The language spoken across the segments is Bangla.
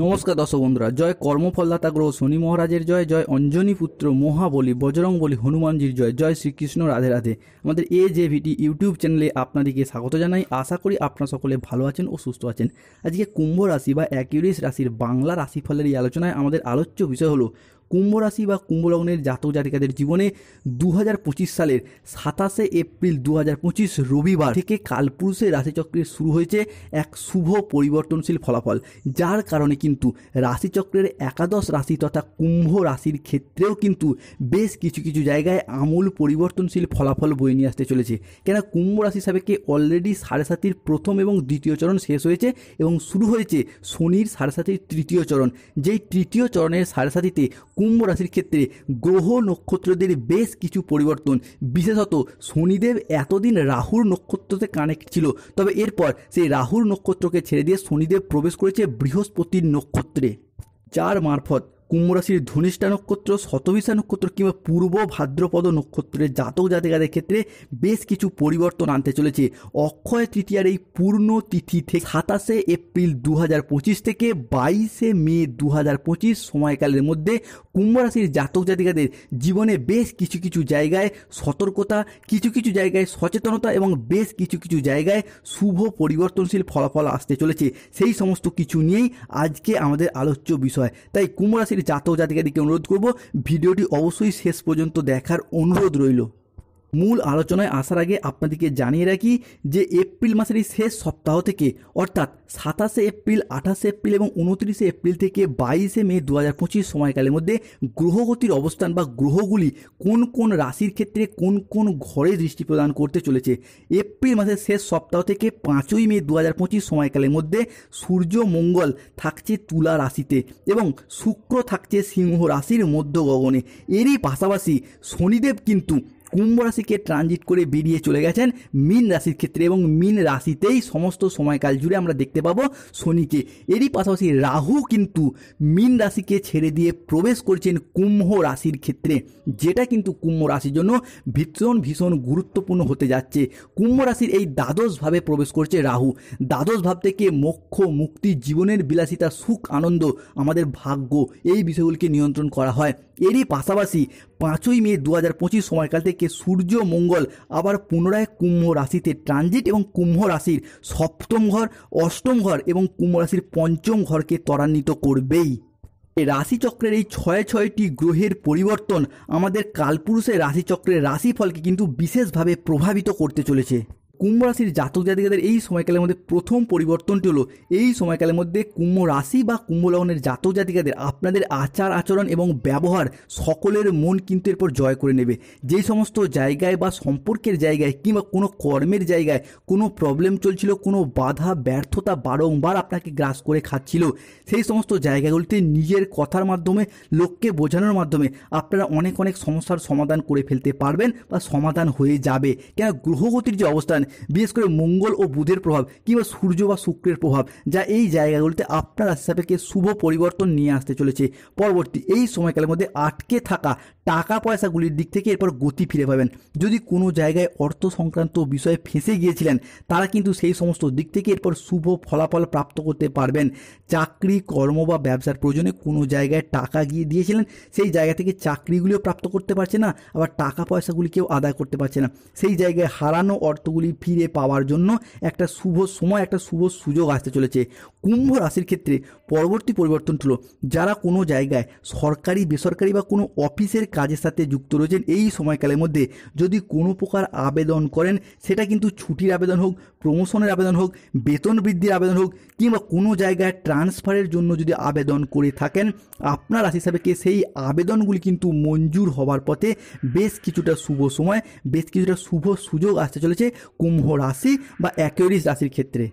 নমস্কার দর্শক বন্ধুরা, জয় কর্মফলদাতা গ্রহ শনি মহারাজের জয়, জয় অঞ্জনী পুত্র মহাবলী বজরং বলী হনুমানজির জয়, জয় শ্রীকৃষ্ণ রাধে রাধে। আমাদের AJVT ইউটিউব চ্যানেলে আপনাদেরকে স্বাগত জানাই। আশা করি আপনারা সকলে ভালো আছেন ও সুস্থ আছেন। আজকে কুম্ভ রাশি বা অ্যাকিউরিয়াস রাশির বাংলা রাশিফলের এই আলোচনায় আমাদের আলোচ্য বিষয় হলো কুম্ভ রাশি বা কুম্ভ লগ্নের জাতক জাতিকাদের জীবনে 2025 সালের 27শে এপ্রিল 2025 রবিবার থেকে কালপুরুষের রাশিচক্রের শুরু হয়েছে এক শুভ পরিবর্তনশীল ফলাফল, যার কারণে কিন্তু রাশিচক্রের একাদশ রাশি তথা কুম্ভ রাশির ক্ষেত্রেও কিন্তু বেশ কিছু কিছু জায়গায় আমূল পরিবর্তনশীল ফলাফল বয়ে নিয়ে আসতে চলেছে। কেন কুম্ভ রাশি সাপেক্ষে অলরেডি সাড়ে সাতির প্রথম এবং দ্বিতীয় চরণ শেষ হয়েছে এবং শুরু হয়েছে শনির সাড়ে সাতির তৃতীয় চরণ। যেই তৃতীয় চরণের সাড়ে সাতিতে কুম্ভ রাশির ক্ষেত্রে গ্রহ নক্ষত্রদের বেশ কিছু পরিবর্তন, বিশেষত শনিদেব এতদিন রাহুর নক্ষত্রতে কানেক্ট ছিল, তবে এরপর সেই রাহুর নক্ষত্রকে ছেড়ে দিয়ে শনিদেব প্রবেশ করেছে বৃহস্পতির নক্ষত্রে, যার মারফত কুম্ভ রাশির ধনিষ্ঠা নক্ষত্র, শতভিষা নক্ষত্র কিংবা পূর্ব ভাদ্রপদ নক্ষত্রের জাতক জাতিকাদের ক্ষেত্রে বেশ কিছু পরিবর্তন আনতে চলেছে। অক্ষয় তৃতীয়ার এই পূর্ণ তিথি থেকে 27শে এপ্রিল 2025 থেকে 22শে মে 2025 সময়কালের মধ্যে কুম্ভ রাশির জাতক জাতিকাদের জীবনে বেশ কিছু কিছু জায়গায় সতর্কতা, কিছু কিছু জায়গায় সচেতনতা এবং বেশ কিছু কিছু জায়গায় শুভ পরিবর্তনশীল ফলাফল আসতে চলেছে। সেই সমস্ত কিছু নিয়েই আজকে আমাদের আলোচ্য বিষয়। তাই কুম্ভ রাশির জাতক জাতিকাদেরকে অনুরোধ করব, ভিডিওটি অবশ্যই শেষ পর্যন্ত দেখার অনুরোধ রইল। মূল আলোচনায় আসার আগে আপনাদেরকে জানিয়ে রাখি যে এপ্রিল মাসের এই শেষ সপ্তাহ থেকে অর্থাৎ 27শে এপ্রিল, 28শে এপ্রিল এবং 29শে এপ্রিল থেকে 22শে মে 2025 সময়কালের মধ্যে গ্রহগতির অবস্থান বা গ্রহগুলি কোন কোন রাশির ক্ষেত্রে কোন কোন ঘরে দৃষ্টি প্রদান করতে চলেছে। এপ্রিল মাসের শেষ সপ্তাহ থেকে 5ই মে 2025 সময়কালের মধ্যে সূর্য মঙ্গল থাকছে তুলা রাশিতে এবং শুক্র থাকছে সিংহ রাশির মধ্য গগনে। এরই পাশাপাশি শনিদেব কিন্তু কুম্ভ রাশিকে ট্রানজিট করে বেরিয়ে চলে গেছেন মীন রাশির ক্ষেত্রে এবং মীন রাশিতেই সমস্ত সময়কাল জুড়ে আমরা দেখতে পাবো শনিকে। এরই পাশাপাশি রাহু কিন্তু মীন রাশিকে ছেড়ে দিয়ে প্রবেশ করছেন কুম্ভ রাশির ক্ষেত্রে, যেটা কিন্তু কুম্ভ রাশির জন্য ভীষণ ভীষণ গুরুত্বপূর্ণ হতে যাচ্ছে। কুম্ভ রাশির এই দ্বাদশ ভাবে প্রবেশ করছে রাহু। দ্বাদশ ভাব থেকে মোক্ষ, মুক্তি, জীবনের বিলাসিতা, সুখ, আনন্দ, আমাদের ভাগ্য, এই বিষয়গুলিকে নিয়ন্ত্রণ করা হয়। এরই পাশাপাশি 5ই মে 2025 সময়কাল থেকে সূর্য মঙ্গল আবার পুনরায় কুম্ভ রাশিতে ট্রানজিট এবং কুম্ভ রাশির সপ্তম ঘর, অষ্টম ঘর এবং কুম্ভ রাশির পঞ্চম ঘরকে ত্বরান্বিত করবেই। রাশিচক্রের এই 6টি গ্রহের পরিবর্তন আমাদের কালপুরুষের রাশিচক্রের রাশিফলকে কিন্তু বিশেষভাবে প্রভাবিত করতে চলেছে। কুম্ভ রাশির জাতক জাতিকাদের এই সময়কালের মধ্যে প্রথম পরিবর্তনটি হলো এই সময়কালের মধ্যে কুম্ভ রাশি বা কুম্ভ লগ্নের জাতক জাতিকাদের আপনাদের আচার আচরণ এবং ব্যবহার সকলের মন কিন্তু এরপর জয় করে নেবে। যেই সমস্ত জায়গায় বা সম্পর্কের জায়গায় কিংবা কোনো কর্মের জায়গায় কোনো প্রবলেম চলছিল, কোনো বাধা ব্যর্থতা বারংবার আপনাকে গ্রাস করে খাচ্ছিল, সেই সমস্ত জায়গাগুলিতে নিজের কথার মাধ্যমে, লোককে বোঝানোর মাধ্যমে আপনারা অনেক অনেক সমস্যার সমাধান করে ফেলতে পারবেন বা সমাধান হয়ে যাবে। কেন গ্রহগতির যে অবস্থান, বিশেষ করে মঙ্গল ও বুধের প্রভাব কিংবা সূর্য বা শুক্রের প্রভাব, যা এই জায়গাগুলিতে আপনার রাশি সাপেক্ষে শুভ পরিবর্তন নিয়ে আসতে চলেছে। পরবর্তী এই সময়কালের মধ্যে আটকে থাকা টাকা পয়সাগুলির দিক থেকে এরপর গতি ফিরে পাবেন। যদি কোনো জায়গায় অর্থ সংক্রান্ত বিষয়ে ফেঁসে গিয়েছিলেন, তারা কিন্তু সেই সমস্ত দিক থেকে এরপর শুভ ফলাফল প্রাপ্ত করতে পারবেন। চাকরি, কর্ম বা ব্যবসার প্রয়োজনে কোনো জায়গায় টাকা গিয়ে দিয়েছিলেন, সেই জায়গা থেকে চাকরিগুলিও প্রাপ্ত করতে পারছে না, আবার টাকা পয়সাগুলিকেও আদায় করতে পারছে না। সেই জায়গায় হারানো অর্থগুলি ফিরে পাওয়ার জন্য একটা শুভ সময়, একটা শুভ সুযোগ আসতে চলেছে। কুম্ভ রাশির ক্ষেত্রে পরবর্তী পরিবর্তন হলো যারা কোনো জায়গায় সরকারি, বেসরকারি বা কোনো অফিসের কাজের সাথে যুক্ত রয়েছেন, এই সময়কালের মধ্যে যদি কোনো প্রকার আবেদন করেন, সেটা কিন্তু ছুটির আবেদন হোক, প্রমোশনের আবেদন হোক, বেতন বৃদ্ধির আবেদন হোক কিংবা কোনো জায়গায় ট্রান্সফারের জন্য যদি আবেদন করে থাকেন, আপনার রাশি সাপেক্ষে সেই আবেদনগুলি কিন্তু মঞ্জুর হওয়ার পথে বেশ কিছুটা শুভ সময়, বেশ কিছুটা শুভ সুযোগ আসতে চলেছে কুম্ভ রাশি বা অ্যাকুয়ারিয়াস রাশির ক্ষেত্রে।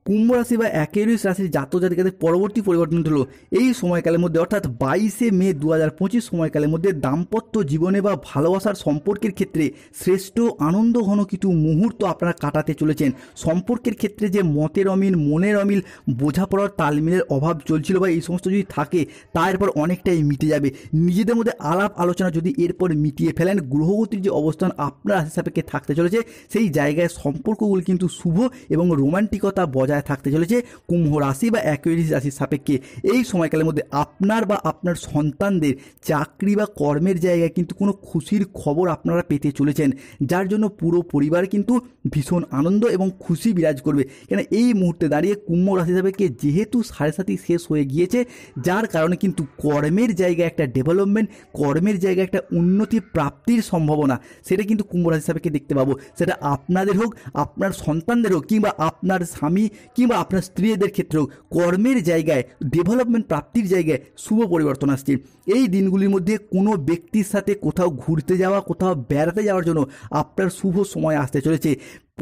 কুম্ভ রাশি বা অ্যাকুয়ারিয়াস রাশির জাতক জাতিকাদের পরবর্তী পরিবর্তন হলো এই সময়কালের মধ্যে অর্থাৎ 22শে মে 2025 সময়কালের মধ্যে দাম্পত্য জীবনে বা ভালোবাসার সম্পর্কের ক্ষেত্রে শ্রেষ্ঠ আনন্দ ঘন কিছু মুহূর্ত আপনারা কাটাতে চলেছেন। সম্পর্কের ক্ষেত্রে যে মতের অমিল, মনের অমিল, বোঝাপড়ার তালমিলের অভাব চলছিল বা এই সমস্ত যদি থাকে, তা এরপর অনেকটাই মিটে যাবে। নিজেদের মধ্যে আলাপ আলোচনা যদি এরপর মিটিয়ে ফেলেন, গ্রহগতির যে অবস্থান আপনার রাশি সাপেক্ষে থাকতে চলেছে, সেই জায়গায় সম্পর্কগুলি কিন্তু শুভ এবং রোমান্টিকতা বজায় বজায় থাকতে চলেছে কুম্ভ রাশি বা অ্যাকুয়ারিয়াস রাশির সাপেক্ষে। এই সময়কালের মধ্যে আপনার বা আপনার সন্তানদের চাকরি বা কর্মের জায়গায় কিন্তু কোনো খুশির খবর আপনারা পেতে চলেছেন, যার জন্য পুরো পরিবার কিন্তু ভীষণ আনন্দ এবং খুশি বিরাজ করবে। কেন এই মুহূর্তে দাঁড়িয়ে কুম্ভ রাশি সাপেক্ষে যেহেতু 7.5 শেষ হয়ে গিয়েছে, যার কারণে কিন্তু কর্মের জায়গায় একটা ডেভেলপমেন্ট, কর্মের জায়গায় একটা উন্নতি প্রাপ্তির সম্ভাবনা সেটা কিন্তু কুম্ভ রাশি সাপেক্ষে দেখতে পাবো। সেটা আপনাদের হোক, আপনার সন্তানদের হোক, কিংবা আপনার স্বামী কিংবা আপনার স্ত্রীদের ক্ষেত্রে হোক, কর্মের জায়গায় ডেভেলপমেন্ট প্রাপ্তির জায়গায় শুভ পরিবর্তন আসছে। এই দিনগুলির মধ্যে কোনো ব্যক্তির সাথে কোথাও ঘুরতে যাওয়া, কোথাও বেড়াতে যাওয়ার জন্য আপনার শুভ সময় আসতে চলেছে।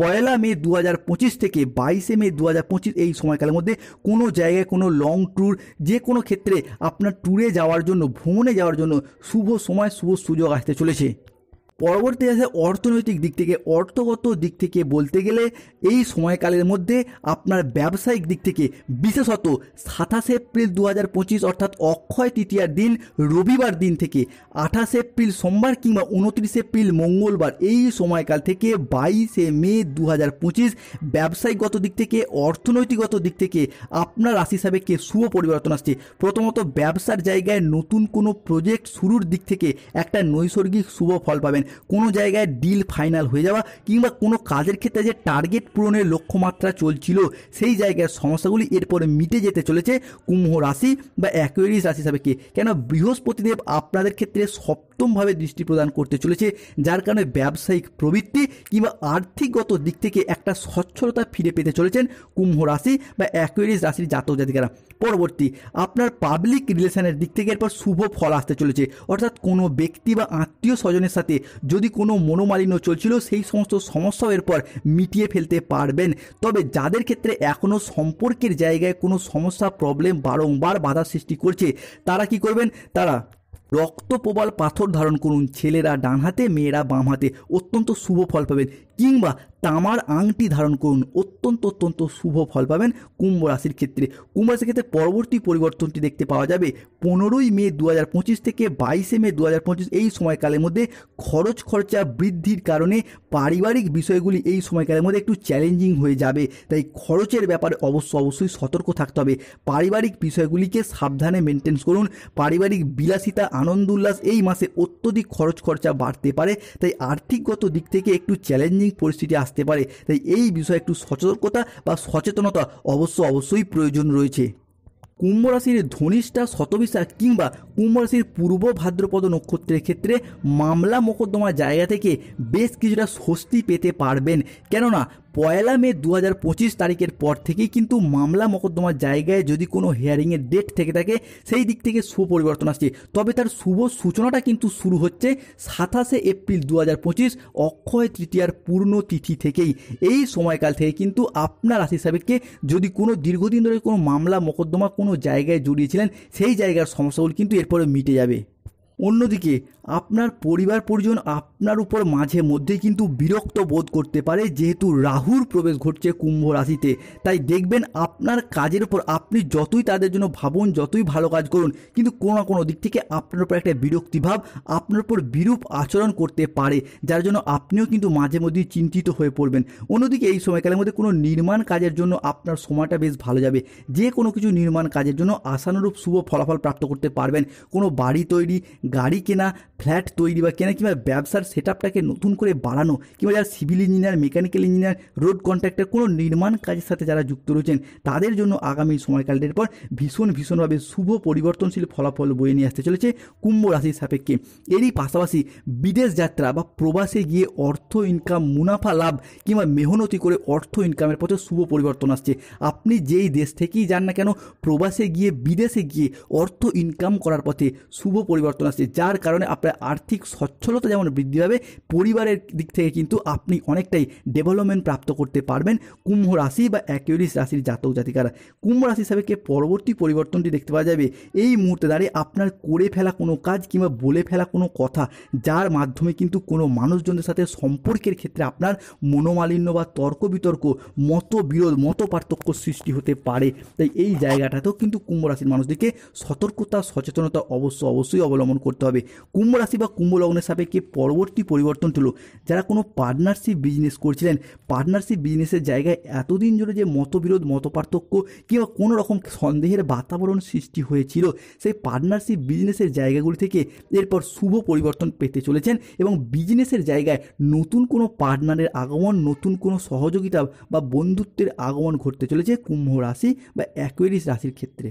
1 মে 2025 থেকে 22 মে 2025 এই সময়কালের মধ্যে কোনো জায়গায় কোনো লং ট্যুর, যে কোনো ক্ষেত্রে আপনার ট্যুরে যাওয়ার জন্য, ভ্রমণে যাওয়ার জন্য শুভ সময়, শুভ সুযোগ আসতে চলেছে। পরবর্তী আসে অর্থনৈতিক দিক থেকে। অর্থগত দিক থেকে বলতে গেলে এই সময়কালের মধ্যে আপনার ব্যবসায়িক দিক থেকে বিশেষত 27 এপ্রিল 2025 অর্থাৎ অক্ষয় তৃতীয়ার দিন রবিবার দিন থেকে 28 এপ্রিল সোমবার কিংবা 29 এপ্রিল মঙ্গলবার এই সময়কাল থেকে 22 মে 2025 ব্যবসায়িকগত দিক থেকে, অর্থনৈতিকগত দিক থেকে আপনার রাশি সাপেক্ষে শুভ পরিবর্তন আসছে। প্রথমত ব্যবসার জায়গায় নতুন কোনো প্রজেক্ট শুরুর দিক থেকে একটা নৈসর্গিক শুভ ফল পাবেন। কোনো জায়গায় ডিল ফাইনাল হয়ে যাওয়া কিংবা কোনো কাজের ক্ষেত্রে যে টার্গেট পূরণের লক্ষ্যমাত্রা চলছিল সেই জায়গার সমস্যাগুলি এরপরে মিটে যেতে চলেছে কুম্ভ রাশি বা অ্যাকুয়ারিয়াস রাশি সাপেক্ষে। কেন বৃহস্পতিদেব আপনাদের ক্ষেত্রে সপ্তমভাবে দৃষ্টি প্রদান করতে চলেছে, যার কারণে ব্যবসায়িক প্রবৃত্তি কিংবা আর্থিকগত দিক থেকে একটা সচ্ছলতা ফিরে পেতে চলেছেন কুম্ভ রাশি বা অ্যাকুয়ারিয়াস রাশির জাতক জাতিকারা। পরবর্তী আপনার পাবলিক রিলেশনের দিক থেকে এরপর শুভ ফল আসতে চলেছে, অর্থাৎ কোনো ব্যক্তি বা আত্মীয় স্বজনের সাথে যদি কোনো মনোমালিন্য চলছিল সেই সমস্ত সমস্যাও এরপর মিটিয়ে ফেলতে পারবেন। তবে যাদের ক্ষেত্রে এখনও সম্পর্কের জায়গায় কোনো সমস্যা, প্রবলেম বারংবার বাধা সৃষ্টি করছে, তারা কি করবেন? তারা রক্তপ্রবাল পাথর ধারণ করুন। ছেলেরা ডান হাতে, মেয়েরা বাম হাতে, অত্যন্ত শুভ ফল পাবেন। কিংবা তামার আংটি ধারণ করুন, অত্যন্ত শুভ ফল পাবেন কুম্ভ রাশির ক্ষেত্রে। কুম্ভ রাশির ক্ষেত্রে পরবর্তী পরিবর্তনটি দেখতে পাওয়া যাবে 15 মে 2025 থেকে 22 মে 2025 এই সময়কালের মধ্যে খরচ খরচা বৃদ্ধির কারণে পারিবারিক বিষয়গুলি এই সময়কালের মধ্যে একটু চ্যালেঞ্জিং হয়ে যাবে। তাই খরচের ব্যাপারে অবশ্যই সতর্ক থাকতে হবে। পারিবারিক বিষয়গুলিকে সাবধানে মেনটেন করুন। পারিবারিক বিলাসিতা, আনন্দ উল্লাস এই মাসে অত্যধিক খরচ খরচা বাড়তে পারে, তাই আর্থিকগত দিক থেকে একটু চ্যালেঞ্জিং পরিস্থিতি আসতে পারে। তাই এই বিষয়ে একটু সতর্কতা বা সচেতনতা অবশ্যই প্রয়োজন রয়েছে। কুম্ভ রাশির ধনিষ্ঠা, শতবিশা কিংবা কুম্ভ রাশির পূর্ব ভাদ্রপদ নক্ষত্রের ক্ষেত্রে মামলা মোকদ্দমার জায়গা থেকে বেশ কিছুটা স্বস্তি পেতে পারবেন। কেননা 1 মে 2025 তারিখের পর থেকেই কিন্তু মামলা মোকদ্দমার জায়গায় যদি কোনো হিয়ারিংয়ের ডেট থেকে থাকে সেই দিক থেকে শুভ পরিবর্তন আসছে। তবে তার শুভ সূচনাটা কিন্তু শুরু হচ্ছে 27 এপ্রিল 2025 অক্ষয় তৃতীয়ার পূর্ণ তিথি থেকেই। এই সময়কাল থেকে কিন্তু আপনার রাশি সাপেক্ষে যদি কোনো দীর্ঘদিন ধরে কোনো মামলা মোকদ্দমা কোনো জায়গায় জড়িয়েছিলেন সেই জায়গার সমস্যাগুলো কিন্তু এরপরে মিটে যাবে। অন্যদিকে আপনার পরিবার পরিজন আপনার উপর মাঝে মধ্যেই কিন্তু বিরক্ত বোধ করতে পারে, যেহেতু রাহুর প্রবেশ ঘটছে কুম্ভ রাশিতে। তাই দেখবেন আপনার কাজের উপর আপনি যতই তাদের জন্য ভাবুন, যতই ভালো কাজ করুন, কিন্তু কোনো না কোনো দিক থেকে আপনার উপর একটা বিরক্তিভাব, আপনার উপর বিরূপ আচরণ করতে পারে, যার জন্য আপনিও কিন্তু মাঝে মধ্যেই চিন্তিত হয়ে পড়বেন। অন্যদিকে এই সময়কালের মধ্যে কোনো নির্মাণ কাজের জন্য আপনার সময়টা বেশ ভালো যাবে। যে কোনো কিছু নির্মাণ কাজের জন্য আশানুরূপ শুভ ফলাফল প্রাপ্ত করতে পারবেন। কোনো বাড়ি তৈরি, গাড়ি কেনা, ফ্ল্যাট তৈরি বা কেনা কিংবা ব্যবসার সেটআপটাকে নতুন করে বাড়ানো, কিংবা যারা civil engineer, mechanical engineer, road contractor, কোনো নির্মাণ কাজের সাথে যারা যুক্ত রয়েছেন তাদের জন্য আগামী সময়কালের পর ভীষণভাবে শুভ পরিবর্তনশীল ফলাফল বয়ে নিয়ে আসতে চলেছে কুম্ভ রাশির সাপেক্ষে। এরই পাশাপাশি বিদেশ যাত্রা বা প্রবাসে গিয়ে অর্থ ইনকাম, মুনাফা লাভ কিংবা মেহনতি করে অর্থ ইনকামের পথে শুভ পরিবর্তন আসছে। আপনি যেই দেশ থেকেই যান না কেন, প্রবাসে গিয়ে, বিদেশে গিয়ে অর্থ ইনকাম করার পথে শুভ পরিবর্তন আসছে, যার কারণে আপনার আর্থিক সচ্ছলতা যেমন বৃদ্ধি পাবে, পরিবারের দিক থেকে কিন্তু আপনি অনেকটাই ডেভেলপমেন্ট প্রাপ্ত করতে পারবেন কুম্ভ রাশি বা অ্যাকুয়ারিয়াস রাশির জাতক জাতিকারা। কুম্ভ রাশি সাপেক্ষে পরবর্তী পরিবর্তনটি দেখতে পাওয়া যাবে এই মুহূর্তে দাঁড়িয়ে আপনার করে ফেলা কোনো কাজ কিংবা বলে ফেলা কোনো কথা, যার মাধ্যমে কিন্তু কোনো মানুষজনদের সাথে সম্পর্কের ক্ষেত্রে আপনার মনোমালিন্য বা তর্ক বিতর্ক, মতবিরোধ, মত পার্থক্য সৃষ্টি হতে পারে। তাই এই জায়গাটাতেও কিন্তু কুম্ভ রাশির মানুষদেরকে সতর্কতা, সচেতনতা অবশ্যই অবলম্বন করতে হবে। কুম্ভ রাশি বা কুম্ভ লগ্নের সাপেক্ষে পরবর্তী পরিবর্তন হলো, যারা কোনো পার্টনারশিপ বিজনেস করছিলেন, পার্টনারশিপ বিজনেসের জায়গায় এতদিন ধরে যে মতবিরোধ, মতপার্থক্য কিংবা কোনো রকম সন্দেহের বাতাবরণ সৃষ্টি হয়েছিল, সেই পার্টনারশিপ বিজনেসের জায়গাগুলি থেকে এরপর শুভ পরিবর্তন পেতে চলেছেন এবং বিজনেসের জায়গায় নতুন কোনো পার্টনারের আগমন, নতুন কোনো সহযোগিতা বা বন্ধুত্বের আগমন ঘটতে চলেছে কুম্ভ রাশি বা অ্যাকুয়ারিয়াস রাশির ক্ষেত্রে।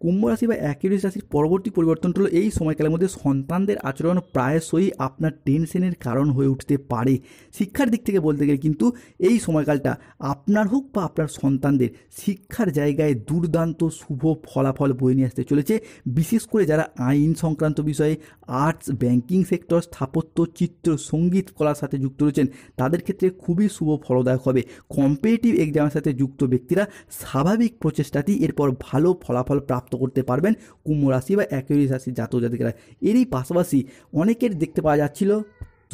কুম্ভ রাশি বা অ্যাকুয়ারিয়াস রাশির পরবর্তী পরিবর্তনটা হলো, এই সময়কালের মধ্যে সন্তানদের আচরণ প্রায়শই আপনার টেনশনের কারণ হয়ে উঠতে পারে। শিক্ষার দিক থেকে বলতে গেলে কিন্তু এই সময়কালটা আপনার হোক বা আপনার সন্তানদের শিক্ষার জায়গায় দুর্দান্ত শুভ ফলাফল বয়ে নিয়ে আসতে চলেছে। বিশেষ করে যারা আইন সংক্রান্ত বিষয়ে, আর্টস, ব্যাংকিং সেক্টর, স্থাপত্য, চিত্র, সঙ্গীত, কলার সাথে যুক্ত রয়েছেন, তাদের ক্ষেত্রে খুবই শুভ ফলদায়ক হবে। কম্পিটিটিভ এক্সামের সাথে যুক্ত ব্যক্তিরা স্বাভাবিক প্রচেষ্টাতেই এরপর ভালো ফলাফল প্রাপ্ত করতে পারবেন কুম্ভ রাশি বা অ্যাকুয়ারিয়াস রাশির জাতক জাতিকারা। এরই পাশাপাশি অনেকের দেখতে পাওয়া যাচ্ছিল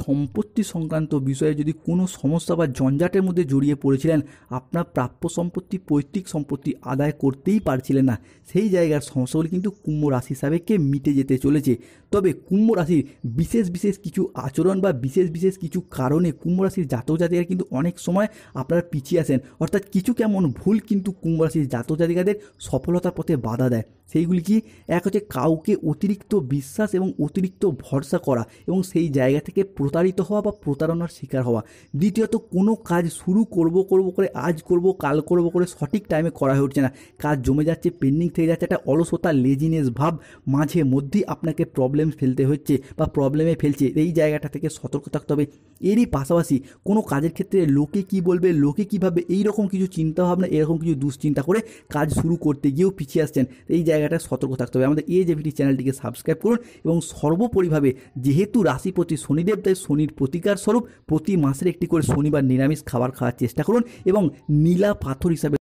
সম্পত্তি সংক্রান্ত বিষয়ে যদি কোনো সমস্যা বা জঞ্জাটের মধ্যে জড়িয়ে পড়েছিলেন, আপনার প্রাপ্য সম্পত্তি, পৈতৃক সম্পত্তি আদায় করতেই পারছিলেন না, সেই জায়গার সমস্যাগুলি কিন্তু কুম্ভ রাশি সাপেক্ষে মিটে যেতে চলেছে। তবে কুম্ভ রাশির বিশেষ বিশেষ কিছু আচরণ বা বিশেষ বিশেষ কিছু কারণে কুম্ভ রাশির জাতক জাতিকারা কিন্তু অনেক সময় আপনারা পিছিয়ে আসেন, অর্থাৎ কিছু কেমন ভুল কিন্তু কুম্ভ রাশির জাতক জাতিকাদের সফলতার পথে বাধা দেয়। সেইগুলি কি? এক হচ্ছে কাউকে অতিরিক্ত বিশ্বাস এবং অতিরিক্ত ভরসা করা এবং সেই জায়গা থেকে প্রতারিত হওয়া বা প্রতারণার শিকার হওয়া। দ্বিতীয়ত, কোনো কাজ শুরু করব করে আজ করব কাল করব করে সঠিক টাইমে করা হয়ে উঠছে না, কাজ জমে যাচ্ছে, পেন্ডিং থেকে যাচ্ছে, একটা অলসতা, লেজিনেস ভাব মাঝে মধ্যেই আপনাকে প্রবলেম ফেলতে হচ্ছে বা প্রবলেমে ফেলছে। এই জায়গাটা থেকে সতর্ক থাকতে হবে। এরই পাশাপাশি কোনো কাজের ক্ষেত্রে লোকে কি বলবে, লোকে কীভাবে, এইরকম কিছু চিন্তাভাবনা, এরকম কিছু দুশ্চিন্তা করে কাজ শুরু করতে গিয়েও পিছিয়ে আসছেন, এই জায়গাটা সতর্ক থাকতে হবে। আমাদের AJVT চ্যানেলটিকে সাবস্ক্রাইব করুন এবং সর্বোপরিভাবে যেহেতু রাশিপতি শনিদেব, তাই শনির প্রতিকার স্বরূপ প্রতি মাসের একটি করে শনিবার নিরামিষ খাবার খাওয়ার চেষ্টা করুন এবং নীলা পাথর হিসাবে